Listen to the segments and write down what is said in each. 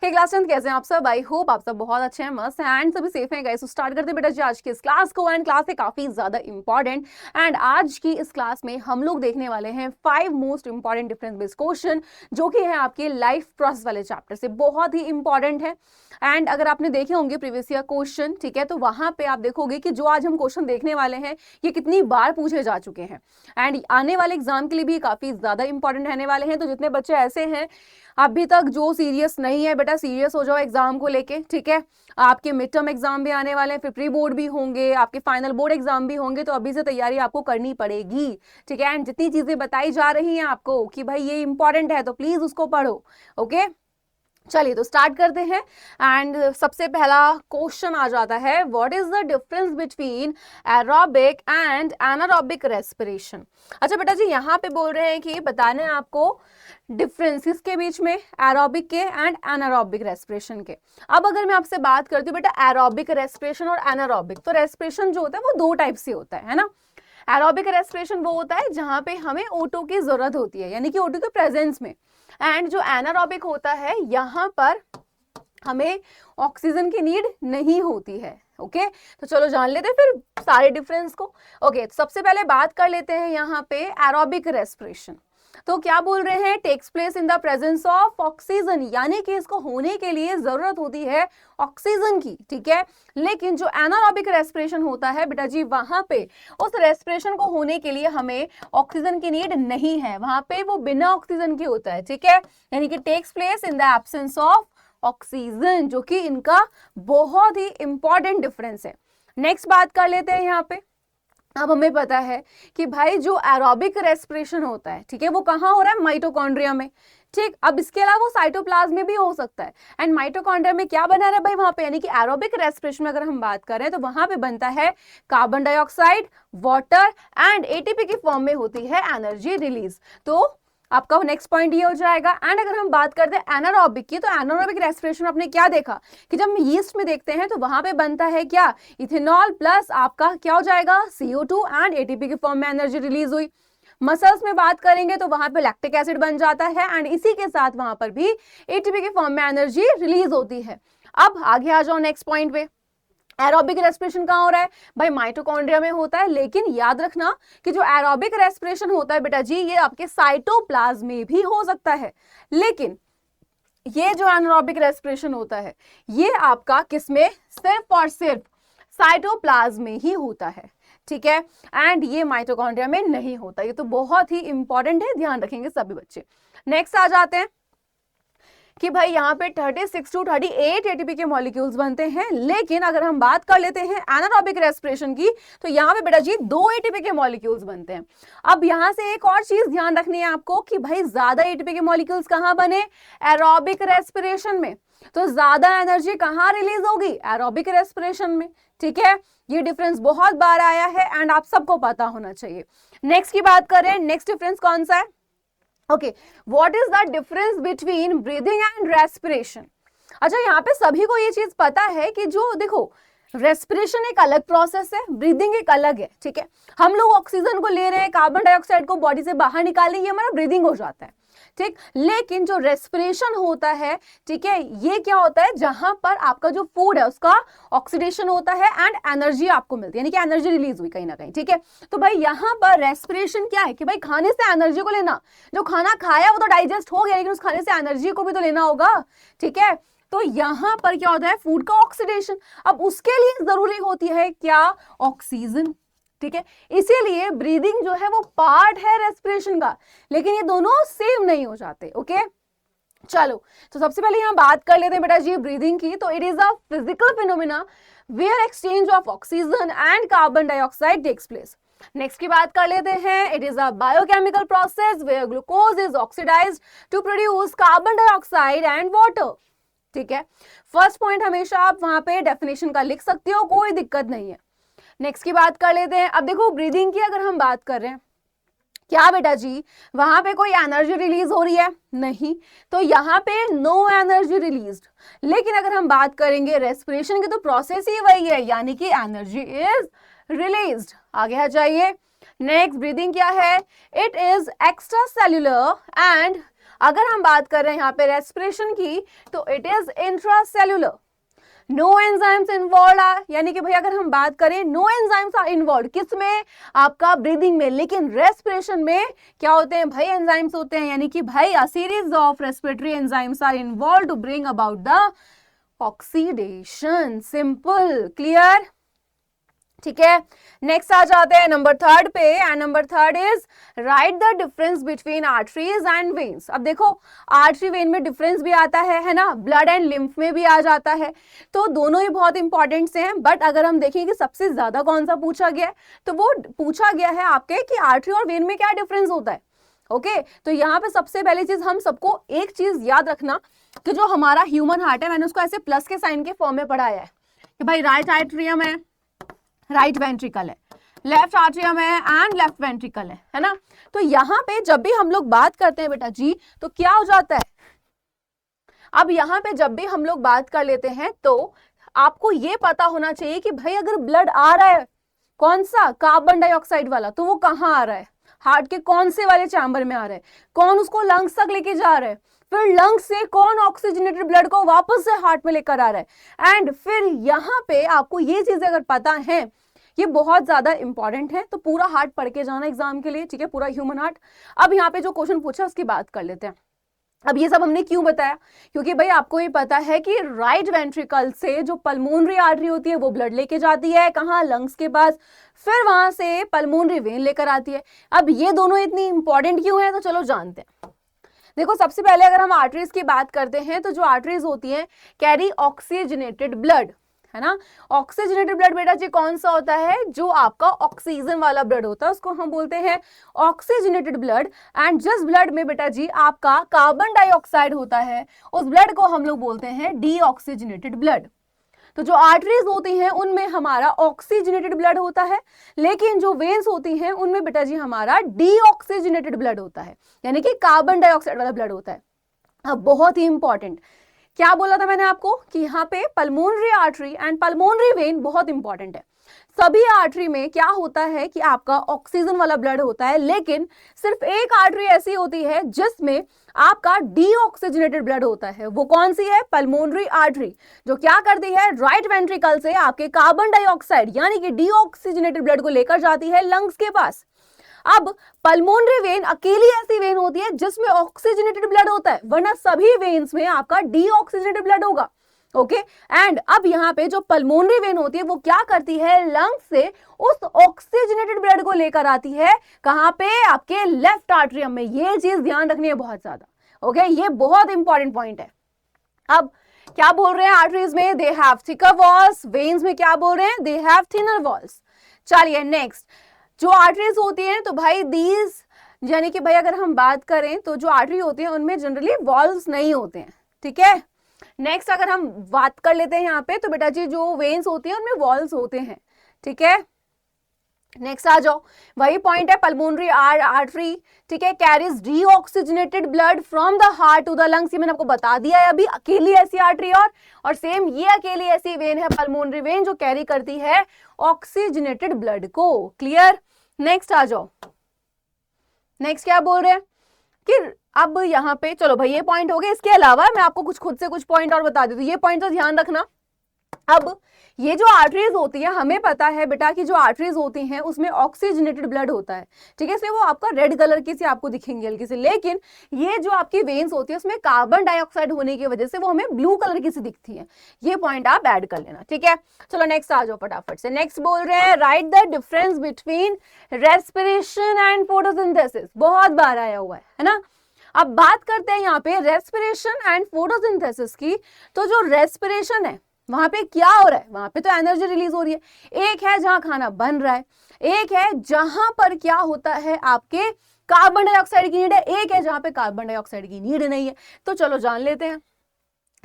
Class 10 कैसे हैं आप सब? आई होप आप सब बहुत अच्छे हैं, मस्त हैं एंड सभी सेफ हैं गाइस। तो स्टार्ट करते हैं बेटा जी आज की इस क्लास को। एंड क्लास है काफी ज्यादा इंपॉर्टेंट एंड आज की इस क्लास में हम लोग देखने वाले हैं 5 most important difference based question जो कि है आपके लाइफ प्रोसेस वाले चैप्टर से, बहुत ही इंपॉर्टेंट है। एंड अगर आपने देखे होंगे प्रीवियस ईयर क्वेश्चन, ठीक है, तो वहां पे आप देखोगे कि जो आज हम क्वेश्चन देखने वाले हैं ये कितनी बार पूछे जा चुके हैं एंड आने वाले एग्जाम के लिए भी काफी ज्यादा इंपॉर्टेंट रहने वाले हैं। तो जितने बच्चे ऐसे हैं अभी तक जो सीरियस नहीं है, बेटा सीरियस हो जाओ एग्जाम को लेके, ठीक है। आपके मिड टर्म एग्जाम भी आने वाले हैं, फिर प्री बोर्ड भी होंगे, आपके फाइनल बोर्ड एग्जाम भी होंगे, तो अभी से तैयारी आपको करनी पड़ेगी, ठीक है। एंड जितनी चीजें बताई जा रही हैं आपको कि भाई ये इंपॉर्टेंट है तो प्लीज उसको पढ़ो, ओके। चलिए तो स्टार्ट करते हैं। एंड सबसे पहला क्वेश्चन आ जाता है, what is the difference between aerobic and anaerobic respiration. अच्छा बेटा जी यहाँ पे बोल रहे हैं कि बताने आपको डिफरेंसेस के बीच में एरोबिक के एंड एनारोबिक रेस्पिरेशन के। अब अगर मैं आपसे बात करती हूँ बेटा एरोबिक रेस्पिरेशन और एनारोबिक, तो रेस्पिरेशन जो होता है वो दो टाइप से होता है ना। एरोबिक रेस्पिरेशन वो होता है जहां पे हमें O2 की जरूरत होती है, यानी कि O2 के प्रेजेंस में। एंड जो एनारोबिक होता है यहाँ पर हमें ऑक्सीजन की नीड नहीं होती है, ओके। तो चलो जान लेते हैं फिर सारे डिफरेंस को। ओके तो सबसे पहले बात कर लेते हैं यहाँ पे एरोबिक रेस्पिरेशन। तो क्या बोल रहे हैं, takes place in the presence of oxygen, यानी कि इसको होने के लिए जरूरत होती है ऑक्सीजन की, ठीक है। लेकिन जो एनारोबिक रेस्पिरेशन होता है बेटा जी वहां पे उस रेस्पिरेशन को होने के लिए हमें ऑक्सीजन की नीड नहीं है, वहां पे वो बिना ऑक्सीजन के होता है, ठीक है। यानी कि takes place in the absence of oxygen, जो कि इनका बहुत ही इंपॉर्टेंट डिफरेंस है। नेक्स्ट बात कर लेते हैं यहाँ पे। अब हमें पता है कि भाई जो एरोबिक रेस्पिरेशन होता है, ठीक है, वो कहाँ हो रहा है, माइटोकॉन्ड्रिया में, ठीक। अब इसके अलावा वो साइटोप्लाज्म में भी हो सकता है। एंड माइटोकॉन्ड्रिया में क्या बना रहा है भाई वहां पे, यानी कि एरोबिक रेस्पिरेशन में अगर हम बात करें तो वहां पे बनता है carbon dioxide, water and ATP की फॉर्म में होती है एनर्जी रिलीज। तो आपका नेक्स्ट पॉइंट ये हो जाएगा। एंड अगर हम बात करते हैं एनारोबिक की, तो एनारोबिक रेस्पिरेशन आपने क्या देखा कि जब हम यीस्ट में देखते हैं तो वहां पे बनता है क्या, इथेनॉल प्लस आपका क्या हो जाएगा CO2 एंड एटीपी की फॉर्म में एनर्जी रिलीज हुई। मसल्स में बात करेंगे तो वहां पे लैक्टिक एसिड बन जाता है एंड इसी के साथ वहां पर भी एटीपी की फॉर्म में एनर्जी रिलीज होती है। अब आगे आ जाओ नेक्स्ट पॉइंट पे। एरोबिक रेस्पिरेशन कहाँ हो रहा है भाई, माइटोकॉन्ड्रिया में होता है। लेकिन याद रखना कि जो एरोबिक रेस्पिरेशन होता है बेटा जी ये आपके साइटोप्लाज्म में भी हो सकता है, लेकिन ये जो एनारोबिक रेस्पिरेशन होता है ये आपका किसमें, सिर्फ और सिर्फ साइटोप्लाज्म में ही होता है, ठीक है। एंड ये माइटोकॉन्ड्रिया में नहीं होता। ये तो बहुत ही इंपॉर्टेंट है, ध्यान रखेंगे सभी बच्चे। नेक्स्ट आ जाते हैं कि भाई यहाँ पे 36 to 38 एटीपी के मॉलिक्यूल्स बनते हैं। लेकिन अगर हम बात कर लेते हैं एनारोबिक रेस्पिरेशन की तो यहाँ पे बेटा जी 2 एटीपी के मॉलिक्यूल्स बनते हैं। अब यहाँ से एक और चीज ध्यान रखनी है आपको कि भाई ज्यादा एटीपी के मॉलिक्यूल्स कहाँ बने, एरोबिक रेस्पिरेशन में। तो ज्यादा एनर्जी कहाँ रिलीज होगी, एरोबिक रेस्पिरेशन में, ठीक है। ये डिफरेंस बहुत बार आया है एंड आप सबको पता होना चाहिए। नेक्स्ट की बात करें, नेक्स्ट डिफरेंस कौन सा है, okay, what is the difference between breathing and respiration. अच्छा यहाँ पे सभी को ये चीज पता है कि जो देखो रेस्पिरेशन एक अलग प्रोसेस है, ब्रीदिंग एक अलग है, ठीक है। हम लोग ऑक्सीजन को ले रहे हैं, कार्बन डाइऑक्साइड को बॉडी से बाहर निकालेंगे, ये हमारा ब्रीदिंग हो जाता है, ठीक। लेकिन जो रेस्पिरेशन होता है, ठीक है, ये क्या होता है जहां पर आपका जो फूड है उसका ऑक्सीडेशन होता है एंड एनर्जी आपको मिलती है, यानी कि एनर्जी रिलीज हुई कहीं ना कहीं, ठीक है। तो भाई यहाँ पर रेस्पिरेशन क्या है कि भाई खाने से एनर्जी को लेना, जो खाना खाया वो तो डाइजेस्ट हो गया लेकिन उस खाने से एनर्जी को भी तो लेना होगा, ठीक है। तो यहां पर क्या होता है, फूड का ऑक्सीडेशन। अब उसके लिए जरूरी होती है क्या, ऑक्सीजन, ठीक है। इसीलिए ब्रीदिंग जो है वो पार्ट है रेस्पिरेशन का, लेकिन ये दोनों सेम नहीं हो जाते, ओके। चलो तो सबसे पहले यहां बात कर लेते हैं बेटा जी ब्रीदिंग की। तो it is a physical phenomena where exchange of oxygen and carbon dioxide takes place. Next की बात कर लेते हैं, it is a biochemical process where glucose is oxidised to produce carbon dioxide and water, ठीक है। First point हमेशा आप वहां पे डेफिनेशन का लिख सकते हो, कोई दिक्कत नहीं है। नेक्स्ट की बात कर लेते हैं। अब देखो ब्रीदिंग की अगर हम बात कर रहे हैं, क्या बेटा जी वहां पे कोई एनर्जी रिलीज हो रही है, नहीं, तो यहाँ पे नो एनर्जी रिलीज्ड। लेकिन अगर हम बात करेंगे रेस्पिरेशन की तो प्रोसेस ही वही है, यानी कि एनर्जी इज रिलीज्ड। आगे आ जाइए। नेक्स्ट ब्रीदिंग क्या है, it is extra cellular and अगर हम बात कर रहे हैं यहाँ पे रेस्पिरेशन की, तो it is intracellular, no enzymes involve are, यानी कि भाई अगर हम बात करें नो एंजाइम्स आर इन्वॉल्व, किसमें, आपका ब्रीदिंग में, लेकिन रेस्पिरेशन में क्या होते हैं भाई, एंजाइम्स होते हैं, यानी कि भाई a series of respiratory enzymes are involve to bring about the oxidation. Simple, clear, ठीक है। नेक्स्ट आ जाते हैं नंबर थर्ड पे, and number third is write the difference between arteries and veins. अब देखो आर्टरी वेन में डिफरेंस भी आता है ना, ब्लड एंड लिम्फ में भी आ जाता है, तो दोनों ही बहुत इंपॉर्टेंट से हैं। बट अगर हम देखें कि सबसे ज्यादा कौन सा पूछा गया है, तो वो पूछा गया है आपके कि आर्टरी और वेन में क्या डिफरेंस होता है। ओके तो यहाँ पे सबसे पहली चीज हम सबको एक चीज याद रखना कि जो हमारा ह्यूमन हार्ट है, मैंने उसको ऐसे प्लस के साइन के फॉर्म में पढ़ाया है कि भाई राइट आर्टरियम है, राइट वेंट्रिकल है, लेफ्ट आर्टरियम है एंड लेफ्ट वेंट्रिकल है ना। तो यहाँ पे जब भी हम लोग बात करते हैं बेटा जी, तो क्या हो जाता है, अब यहाँ पे जब भी हम लोग बात कर लेते हैं तो आपको ये पता होना चाहिए कि भाई अगर ब्लड आ रहा है कौन सा, कार्बन डाइऑक्साइड वाला, तो वो कहाँ आ रहा है, हार्ट के कौन से वाले चैम्बर में आ रहा है, कौन उसको लंग्स तक लेके जा रहा है, फिर लंग्स से कौन ऑक्सीजनेटेड ब्लड को वापस से हार्ट में लेकर आ रहा है। एंड फिर यहाँ पे आपको ये चीजें अगर पता है, ये बहुत ज्यादा इंपॉर्टेंट है, तो पूरा हार्ट पढ़ के जाना एग्जाम के लिए, ठीक है, पूरा ह्यूमन हार्ट। अब यहाँ पे जो क्वेश्चन पूछा उसकी बात कर लेते हैं। अब ये सब हमने क्यों बताया, क्योंकि भाई आपको ये पता है कि राइट वेंट्रिकल से जो पल्मोनरी आर्टरी होती है वो ब्लड लेके जाती है कहाँ, लंग्स के पास, फिर वहां से पल्मोनरी वेन लेकर आती है। अब ये दोनों इतनी इंपॉर्टेंट क्यों है, तो चलो जानते हैं। देखो सबसे पहले अगर हम आर्टरीज की बात करते हैं, तो जो आर्टरीज होती हैं कैरी ऑक्सीजनेटेड ब्लड, है ना। ऑक्सीजनेटेड ब्लड बेटा जी कौन सा होता है, जो आपका ऑक्सीजन वाला ब्लड होता है उसको हम बोलते हैं ऑक्सीजनेटेड ब्लड। एंड जिस ब्लड में बेटा जी आपका कार्बन डाइऑक्साइड होता है, उस ब्लड को हम लोग बोलते हैं डीऑक्सीजनेटेड ब्लड। तो जो आर्टरीज होती हैं उनमें हमारा ऑक्सीजनेटेड ब्लड होता है, लेकिन जो वेन्स होती हैं उनमें बेटा जी हमारा डीऑक्सीजनेटेड ब्लड होता है, यानी कि कार्बन डाइऑक्साइड वाला ब्लड होता है। अब बहुत ही इंपॉर्टेंट, क्या बोला था मैंने आपको कि यहाँ पे pulmonary artery and pulmonary vein बहुत इंपॉर्टेंट है। सभी आर्टरी में क्या होता है कि आपका ऑक्सीजन वाला ब्लड होता है, लेकिन सिर्फ एक आर्टरी ऐसी होती है जिसमें आपका डीऑक्सीजनेटेड ब्लड होता है। वो कौन सी है, पल्मोनरी आर्टरी, जो क्या करती है राइट वेंट्रिकल से आपके कार्बन डाइऑक्साइड यानी कि डीऑक्सीजनेटेड ब्लड को लेकर जाती है लंग्स के पास। अब पल्मोनरी वेन अकेली ऐसी वेन होती है जिसमें ऑक्सीजनेटेड ब्लड होता है, वरना सभी वेन्स में आपका डीऑक्सीजनेटेड ब्लड होगा। ओके एंड अब यहाँ पे जो पल्मोनरी वेन होती है वो क्या करती है, लंग्स से उस ऑक्सीजनेटेड ब्लड को लेकर आती है कहाँ पे, आपके लेफ्ट आर्टरियम में। ये चीज ध्यान रखनी है बहुत ज्यादा। ओके ये बहुत इंपॉर्टेंट पॉइंट है। अब क्या बोल रहे हैं आर्टरीज में, they have thicker walls, veins में क्या बोल रहे हैं, दे हैव थिनर वॉल्स। चलिए नेक्स्ट, जो आर्टरीज होती हैं तो भाई दीज, यानी कि भाई अगर हम बात करें तो जो आर्टरी होती है उनमें जनरली वॉल्स नहीं होते हैं, ठीक है। नेक्स्ट अगर हम बात कर लेते हैं यहाँ पे, तो बेटा जी जो वेन्स होती हैं उनमें वॉल्स होते हैं, ठीक है। नेक्स्ट आ जाओ, वही पॉइंट है, पल्मोनरी आर्टरी, ठीक है, carries deoxygenated blood from the heart to the lungs. ये मैंने आपको बता दिया है अभी, अकेली ऐसी आर्टरी और सेम ये अकेली ऐसी वेन है पल्मोनरी वेन जो कैरी करती है ऑक्सीजनेटेड ब्लड को। क्लियर। नेक्स्ट आ जाओ, नेक्स्ट क्या बोल रहे हैं कि अब यहाँ पे चलो भाई ये पॉइंट हो गए, इसके अलावा मैं आपको खुद से कुछ पॉइंट और बता देती हूँ, ये पॉइंट तो ध्यान रखना। अब ये जो आर्टरीज होती है, हमें पता है बेटा कि जो आर्टरीज होती हैं उसमें ऑक्सीजनेटेड ब्लड होता है, ठीक है, इसलिए वो आपका रेड कलर की से आपको दिखेंगे हल्की से। लेकिन ये जो आपकी वेन्स होती है उसमें कार्बन डाइऑक्साइड होने की वजह से वो हमें ब्लू कलर की से दिखती है। ये पॉइंट आप ऐड कर लेना, ठीक है। चलो नेक्स्ट आ जाओ फटाफट से। नेक्स्ट बोल रहे हैं right the difference between respiration and photosynthesis. बहुत बार आया हुआ है ना। अब बात करते हैं यहाँ पे रेस्पिरेशन एंड फोटोसिंथेसिस की। तो जो रेस्पिरेशन है वहां पे क्या हो रहा है, वहां पे तो एनर्जी रिलीज हो रही है। एक है जहां खाना बन रहा है, एक है जहां पर क्या होता है आपके कार्बन डाइऑक्साइड की नीड है, एक है जहां पे कार्बन डाइऑक्साइड की नीड नहीं है। तो चलो जान लेते हैं।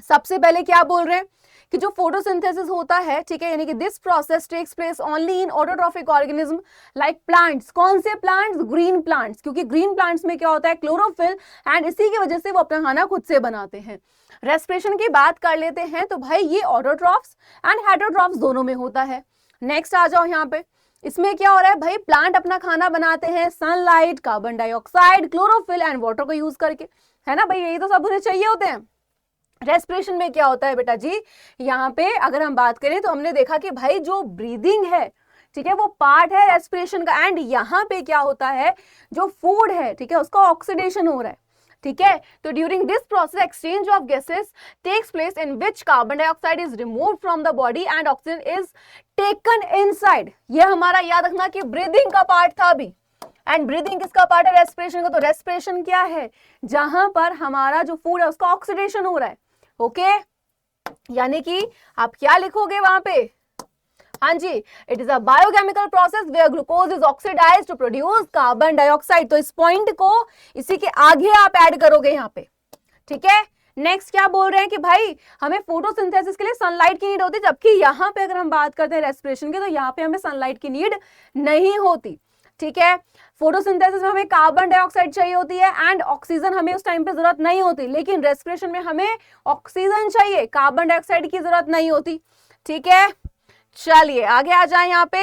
सबसे पहले क्या बोल रहे हैं कि जो फोटोसिंथेसिस होता है, ठीक है, यानी कि this process takes place only in autotrophic organism like plants. कौन से प्लांट्स, ग्रीन प्लांट्स, क्योंकि ग्रीन प्लांट्स में क्या होता है क्लोरोफिल, एंड इसी की वजह से वो अपना खाना खुद से बनाते हैं। रेस्पिरेशन की बात कर लेते हैं तो भाई ये ऑटोट्रॉफ्स एंड हेटरोट्रॉफ्स दोनों में होता है। नेक्स्ट आ जाओ यहाँ पे, इसमें क्या हो रहा है भाई, प्लांट अपना खाना बनाते हैं sunlight, carbon dioxide, chlorophyll and water को यूज करके। है ना भाई, यही तो सब उन्हें चाहिए होते हैं। रेस्पिरेशन में क्या होता है बेटा जी, यहाँ पे अगर हम बात करें तो हमने देखा कि भाई जो ब्रीदिंग है, ठीक है, वो पार्ट है रेस्पिरेशन का। एंड यहाँ पे क्या होता है, जो फूड है, ठीक है, उसका ऑक्सीडेशन हो रहा है, ठीक है। तो during this process exchange of gases takes place in which carbon dioxide is removed from the body and oxygen is taken inside. ये हमारा याद रखना कि ब्रीदिंग का पार्ट था अभी। एंड ब्रीदिंग किसका पार्ट है, रेस्पिरेशन का। तो रेस्पिरेशन क्या है, जहां पर हमारा जो फूड है उसका ऑक्सीडेशन हो रहा है, ओके। यानी कि आप क्या लिखोगे वहां पे, हाँ जी, it is a biochemical process where glucose is oxidised to produce carbon dioxide. तो इस पॉइंट को इसी के आगे आप ऐड करोगे यहाँ पे, ठीक है। नेक्स्ट क्या बोल रहे हैं कि भाई हमें फोटोसिंथेसिस के लिए सनलाइट की नीड होती है, जबकि यहाँ पे अगर हम बात करते हैं रेस्पिरेशन की तो यहाँ पे हमें सनलाइट की नीड नहीं होती, ठीक है। फोटोसिंथेसिस में हमें कार्बन डाइऑक्साइड चाहिए होती है एंड ऑक्सीजन हमें उस टाइम पे जरूरत नहीं होती, लेकिन रेस्पिरेशन में हमें ऑक्सीजन चाहिए, कार्बन डाइऑक्साइड की जरूरत नहीं होती, ठीक है। चलिए आगे आ जाए यहाँ पे,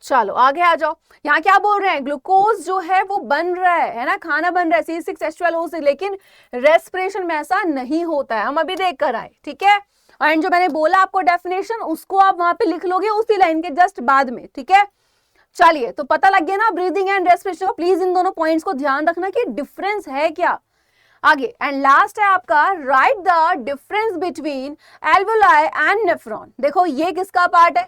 चलो आगे आ जाओ। यहाँ क्या बोल रहे हैं, ग्लूकोज जो है वो बन रहा है ना, खाना बन रहा है C6H12O6, लेकिन रेस्पिरेशन में ऐसा नहीं होता है, हम अभी देख कर आए, ठीक है। एंड जो मैंने बोला आपको डेफिनेशन, उसको आप वहां पे लिख लोगे उसी लाइन के जस्ट बाद में, ठीक है। चलिए तो पता लग गया ना ब्रीदिंग एंड रेस्पिरेशन का। प्लीज इन दोनों पॉइंट्स को ध्यान रखना कि डिफरेंस है क्या। आगे एंड लास्ट है आपका, right the difference between alveoli and nephron. देखो ये किसका पार्ट है,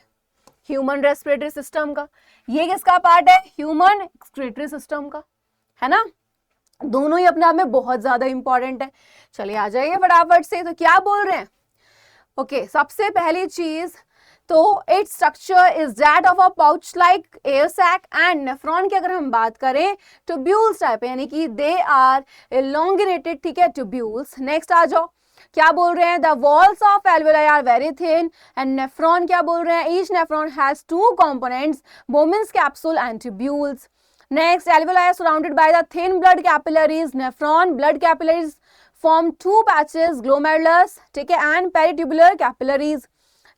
ह्यूमन रेस्पिरेटरी सिस्टम का। ये किसका पार्ट है, ह्यूमन एक्सक्रीटरी सिस्टम का, है ना। दोनों ही अपने आप में बहुत ज्यादा इंपॉर्टेंट है। चलिए आ जाइए फटाफट से, तो क्या बोल रहे हैं, ओके सबसे पहली चीज तो its structure is that of a pouch like air sac. And nephron की अगर हम बात करें ट्यूब्यूल्स टाइप है, यानी कि दे आर एलोंगेटेड, ठीक है, ट्यूब्यूल्स। नेक्स्ट आ जाओ, क्या बोल रहे हैं, the walls of alveoli are very thin. And nephron क्या बोल रहे हैं, each nephron has two components, Bowman's capsule and tubules. Next, alveoli are surrounded by the thin blood capillaries. Nephron blood capillaries form two patches, glomerulus, ठीक है, and peritubular capillaries.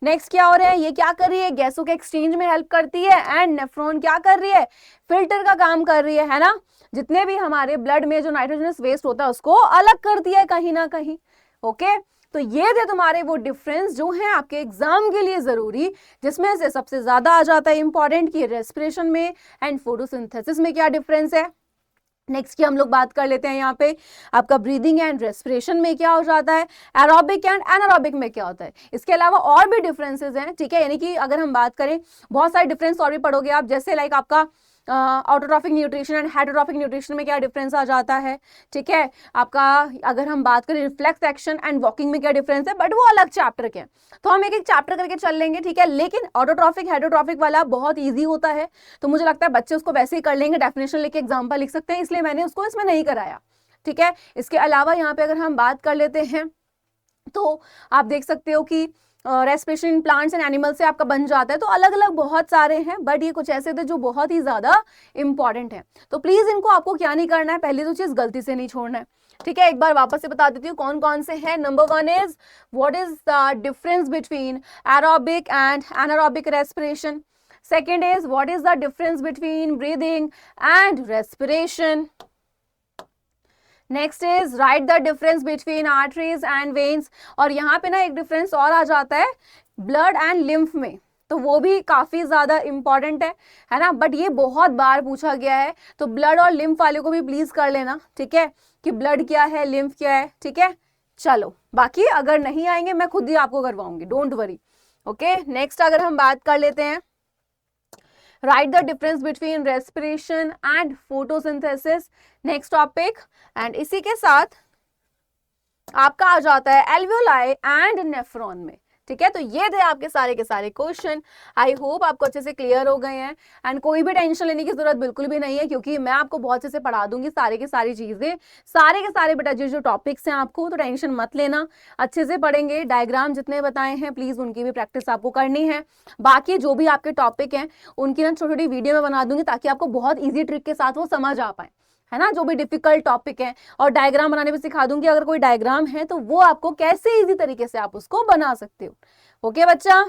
Next क्या हो रहा है, ये क्या कर रही है, गैसों के एक्सचेंज में हेल्प करती है। एंड नेफ्रॉन क्या कर रही है, फिल्टर का काम कर रही है ना। जितने भी हमारे ब्लड में जो नाइट्रोजनस वेस्ट होता है उसको अलग करती है कहीं ना कहीं, ओके। तो ये थे तुम्हारे वो डिफरेंस जो है आपके एग्जाम के लिए जरूरी, जिसमें से सबसे ज्यादा आ जाता है इंपॉर्टेंट कि रेस्पिरेशन में एंड फोटोसिंथेसिस में क्या डिफरेंस है। नेक्स्ट की हम लोग बात कर लेते हैं यहाँ पे, आपका ब्रीदिंग एंड रेस्पिरेशन में क्या हो जाता है, एरोबिक एंड एनारोबिक में क्या होता है। इसके अलावा और भी डिफरेंसेस हैं, ठीक है, यानी कि अगर हम बात करें बहुत सारे डिफरेंस और भी पढ़ोगे आप, जैसे लाइक आपका autotrophic nutrition and heterotrophic nutrition में क्या डिफरेंस आ जाता है, ठीक है। आपका अगर हम बात करें रिफ्लेक्स एक्शन एंड वॉकिंग में क्या डिफरेंस है, बट वो अलग चैप्टर के हैं, तो हम एक एक चैप्टर करके चल लेंगे, ठीक है। लेकिन ऑटोट्रॉफिक हेटेरोट्रॉफिक वाला बहुत ईजी होता है, तो मुझे लगता है बच्चे उसको वैसे ही कर लेंगे, डेफिनेशन लेके एग्जाम्पल लिख सकते हैं, इसलिए मैंने उसको इसमें नहीं कराया, ठीक है। इसके अलावा यहाँ पे अगर हम बात कर लेते हैं तो आप देख सकते हो कि respiration in plants and animal से आपका बन जाता है। तो अलग अलग बहुत सारे हैं, बट ये कुछ ऐसे थे जो बहुत ही ज्यादा इंपॉर्टेंट है। तो प्लीज इनको आपको क्या नहीं करना है, पहली तो चीज गलती से नहीं छोड़ना है, ठीक है। एक बार वापस से बता देती हूँ कौन कौन से हैं। Number 1 is what is the difference between aerobic and anaerobic respiration. Second is what is the difference between breathing and respiration. Next is write the difference between arteries and veins. और यहाँ पे ना एक डिफरेंस और आ जाता है blood and lymph में, तो वो भी काफी ज्यादा इंपॉर्टेंट है ना, बट ये बहुत बार पूछा गया है, तो ब्लड और लिम्फ वाले को भी प्लीज कर लेना, ठीक है, कि ब्लड क्या है लिम्फ क्या है, ठीक है। चलो बाकी अगर नहीं आएंगे मैं खुद ही आपको करवाऊंगी, डोंट वरी, ओके। नेक्स्ट अगर हम बात कर लेते हैं, write the difference between respiration and photosynthesis, next topic। and इसी के साथ आपका आ जाता है alveoli and nephron में, ठीक है। तो ये थे आपके सारे के सारे क्वेश्चन, आई होप आपको अच्छे से क्लियर हो गए हैं। एंड कोई भी टेंशन लेने की जरूरत बिल्कुल भी नहीं है, क्योंकि मैं आपको बहुत अच्छे से पढ़ा दूंगी सारे की सारी चीजें, सारे के सारे बेटा जो टॉपिक्स हैं आपको, तो टेंशन मत लेना, अच्छे से पढ़ेंगे। डायग्राम जितने बताए हैं प्लीज उनकी भी प्रैक्टिस आपको करनी है। बाकी जो भी आपके टॉपिक हैं उनकी ना छोटी छोटी वीडियो में बना दूंगी, ताकि आपको बहुत ईजी ट्रिक के साथ वो समझ आ पाए, है ना, जो भी डिफिकल्ट टॉपिक है। और डायग्राम बनाने भी सिखा दूंगी, अगर कोई डायग्राम है तो वो आपको कैसे इजी तरीके से आप उसको बना सकते हो, ओके बच्चा।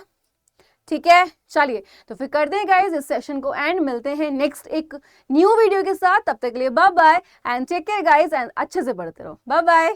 ठीक है, चलिए तो फिर करते हैं गाइस इस सेशन को एंड, मिलते हैं नेक्स्ट एक न्यू वीडियो के साथ। तब तक के लिए bye bye and take care guys, and अच्छे से पढ़ते रहो। Bye bye.